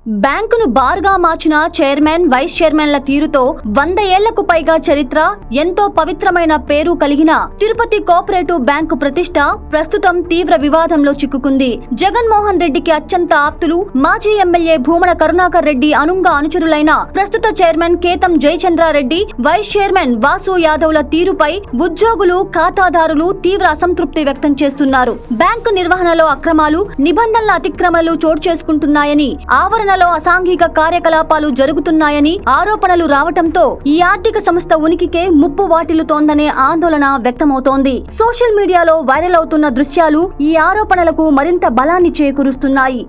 బ్యాంకును బార్గా మార్చిన chairman vice చైర్మన్ల తీరుతో 100 ఏళ్లకు పైగా చరిత్ర, ఎంతో పవిత్రమైన పేరు కలిగిన తిరుపతి కోఆపరేటివ్ బ్యాంకు ప్రతిష్ట ప్రస్తుతం తీవ్ర వివాదంలో చిక్కుకుంది. జగన్మోహన్ రెడ్డికి అత్యంత ఆప్తులు, మాజీ ఎమ్మెల్యే భూమన కరుణాకర్ రెడ్డి అనుంగ అనుచరులైన ప్రస్తుత chairman Ketam Jayachandrareddy, vice chairman Vasu యాదవ్ల తీరుపై ఉద్యోగులు, ఖాతాదారులు తీవ్ర అసంతృప్తి వ్యక్తం చేస్తున్నారు. బ్యాంకు నిర్వహణలో అక్రమాలు, నిబంధనల అతిక్రమణలు చోటు చేసుకుంటున్నాయని, ఆవరణలో అసాంఘిక కార్యకలాపాలు జరుగుతున్నాయని ఆరోపణలు రావటంతో ఈ ఆర్థిక సంస్థ ఉనికికే ముప్పు వాటిల్లుతోందనే ఆందోళన వ్యక్తమవుతోంది. సోషల్ మీడియాలో వైరల్ అవుతున్న దృశ్యాలు ఈ ఆరోపణలకు మరింత బలాన్ని చేకూరుస్తున్నాయి.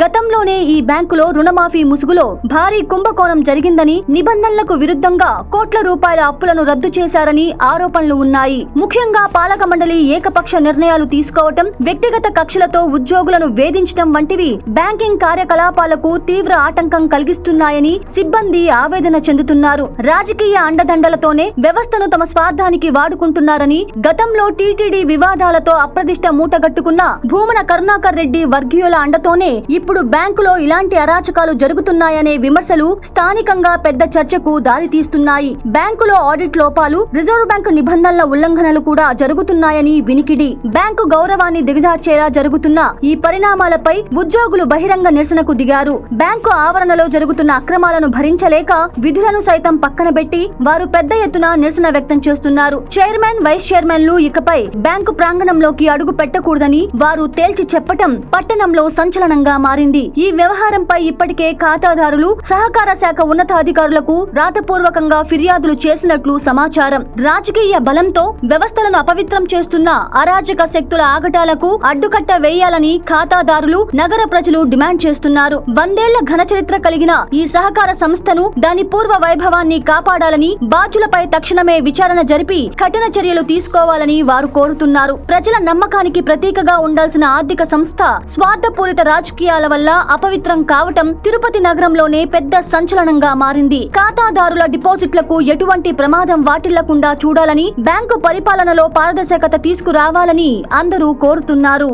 గతంలోనే ఈ బ్యాంకులో రుణమాఫీ ముసుగులో భారీ కుంభకోణం జరిగిందని, నిబంధనలకు విరుద్ధంగా కోట్ల రూపాయల అప్పులను రద్దు చేశారని ఆరోపణలు ఉన్నాయి. ముఖ్యంగా పాలక మండలి ఏకపక్ష నిర్ణయాలు తీసుకోవటం, వ్యక్తిగత కక్షలతో ఉద్యోగులను వేధించడం వంటివి బ్యాంకింగ్ కార్యకలాపాలకు తీవ్ర ఆటంకం కలిగిస్తున్నాయని సిబ్బంది ఆవేదన చెందుతున్నారు. రాజకీయ అండదండలతోనే వ్యవస్థను తమ స్వార్థానికి వాడుకుంటున్నారని, గతంలో టీటీడీ వివాదాలతో అప్రదిష్ట మూటగట్టుకున్న భూమన కరుణాకర్ రెడ్డి వర్గీయుల అండతోనే ఇప్పుడు బ్యాంకులో ఇలాంటి అరాచకాలు జరుగుతున్నాయనే విమర్శలు స్థానికంగా పెద్ద చర్చకు దారితీస్తున్నాయి. బ్యాంకులో ఆడిట్ లోపాలు, రిజర్వ్ బ్యాంకు నిబంధనల ఉల్లంఘనలు కూడా జరుగుతున్నాయని వినికిడి. బ్యాంకు గౌరవాన్ని దిగజార్చేలా జరుగుతున్న ఈ పరిణామాలపై ఉద్యోగులు బహిరంగ నిరసనకు దిగారు. బ్యాంకు ఆవరణలో జరుగుతున్న అక్రమాలను భరించలేక విధులను సైతం పక్కన పెట్టి వారు పెద్ద ఎత్తున నిరసన వ్యక్తం చేస్తున్నారు. చైర్మన్, వైస్ చైర్మన్లు ఇకపై బ్యాంకు ప్రాంగణంలోకి అడుగు పెట్టకూడదని వారు తేల్చి చెప్పటం పట్టణంలో సంచలనంగా మారింది. ఈ వ్యవహారంపై ఇప్పటికే ఖాతాదారులు, సహకార శాఖ ఉన్నతాధికారులకు రాతపూర్వకంగా ఫిర్యాదులు చేసినట్లు సమాచారం. రాజకీయ బలంతో వ్యవస్థలను అపవిత్రం చేస్తున్న అరాజక శక్తుల ఆగటాలకు అడ్డుకట్ట వేయాలని ఖాతాదారులు, నగర ప్రజలు డిమాండ్ చేస్తున్నారు. 100 ఏళ్ల ఘన చరిత్ర కలిగిన ఈ సహకార సంస్థను, దాని పూర్వ వైభవాన్ని కాపాడాలని, బాధ్యులపై తక్షణమే విచారణ జరిపి కఠిన చర్యలు తీసుకోవాలని వారు కోరుతున్నారు. ప్రజల నమ్మకానికి ప్రతీకగా ఉండాల్సిన ఆర్థిక సంస్థ స్వార్థపూరిత రాజకీయాల వల్ల అపవిత్రం కావటం తిరుపతి నగరంలోనే పెద్ద సంచలనంగా మారింది. ఖాతాదారుల డిపాజిట్లకు ఎటువంటి ప్రమాదం వాటిల్లకుండా చూడాలని, బ్యాంకు పరిపాలనలో పారదర్శకత తీసుకురావాలని అందరూ కోరుతున్నారు.